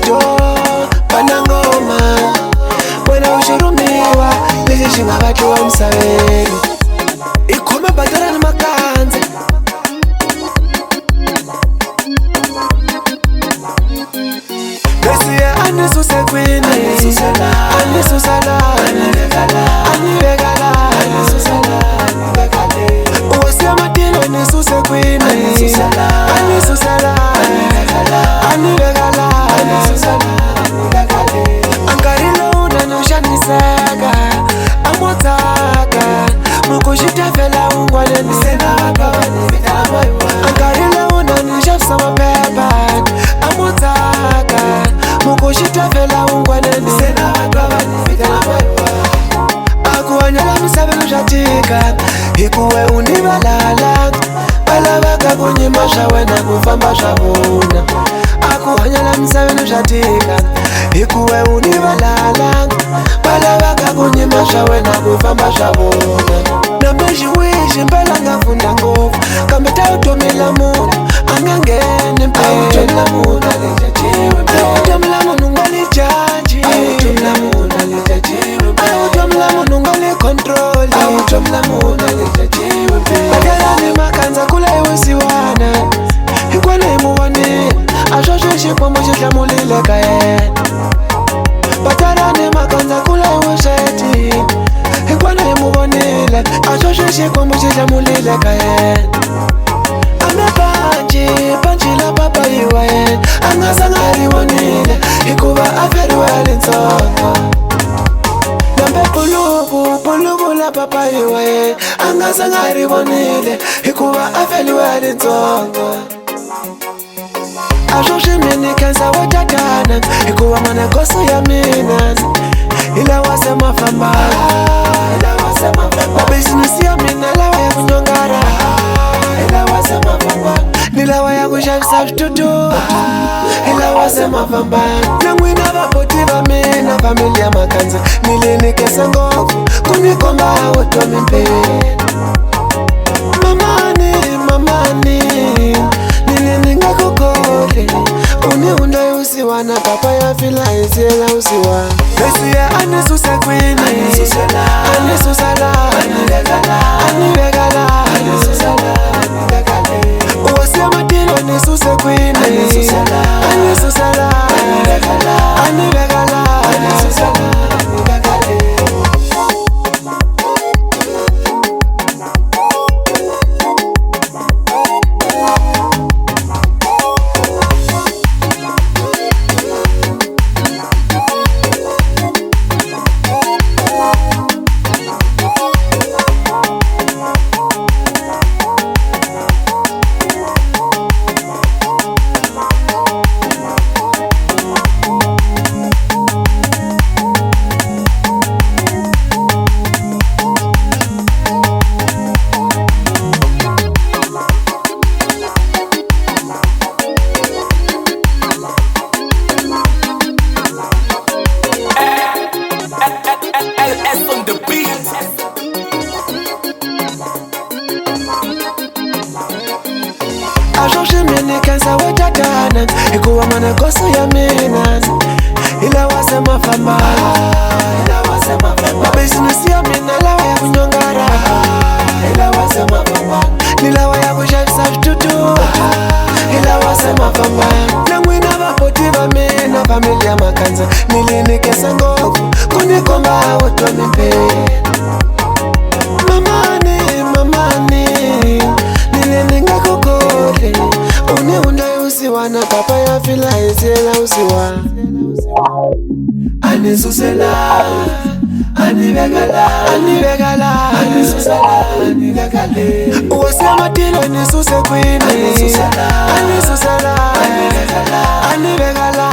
Jo banangoma wena ushurumiwa lexi xi nga vatliwa misaveni ikhome badala ni makandza Mesiya anisuse kwini anisusala anivekala uwasiya matilo nisuse kwini anisusala anivekala angarilo unanoshaniseka amotaka mukushitafela ungwaneni angarilo unanishavisa mapepa amotaka mukushitafela ungwaneni akuwanyala misaveni swatika hikuwe univalala valavaka kunyima swa wena kufamba swa vona akuhanyala misaveni swatika hikuwe univalala valavaka kunyima swa wena kufamba swa vona namexiwishi mpela nga funda ngopfu kambe ta utomila munhu angangeni mpela automila munhu nga le jaji automila munhu nga le control vakelani makandza kula iwisiwana hikwale hi muvonile a swo swi xikwembu xi hlamulile ka yena vatarani makandza kula iwisweti hikwale hi muvonile a swo swi xikwembu xi hlamulile ka yena ame panci la papa yiwa yena a nga zanga a ri vonile hikuva a feriwe a ri ntsongo nambe puluku la papa yiwa yena a nga zanga a ri vonile hikuva a feriwe a ri ntsongo a swo swi mini khensa wo tatana hikuva manakoso ya mina hi lawa se ma famba mabizinesi ya mina lawa ya kunyongara ni lawa ya kuxavisa switutu hi lawa se ma famba na n'wina vapoti va mina famili ya makandza ni lenikesa ngopfu ku ni komba vutomi mpela mamani nile ni nga ku kole uni hunda yusiwana papa ya fila hisiyela usiwa Mesiya anisuse kwini anisusala anivekala uwasiya matilo nisuse kwini anisusala anivekala a swo swi mini khensa wo tatana hikuva manakoso ya mina hi lawa se ma famba mabizinesi ya mina lawa ya kunyongara ni lawa ya kuxavisa switutu hi lawa se ma famba na n'wina vapoti va mina famili ya makandza ni lenikesa ngopfu ku ni komba vutomi mpela mamani nile ni nga ku kole uni hunda yusiwana papa ya fila hisiyela usiwa anisusela anivekala uwasiya matilo nisuse kwini anisusela anivekala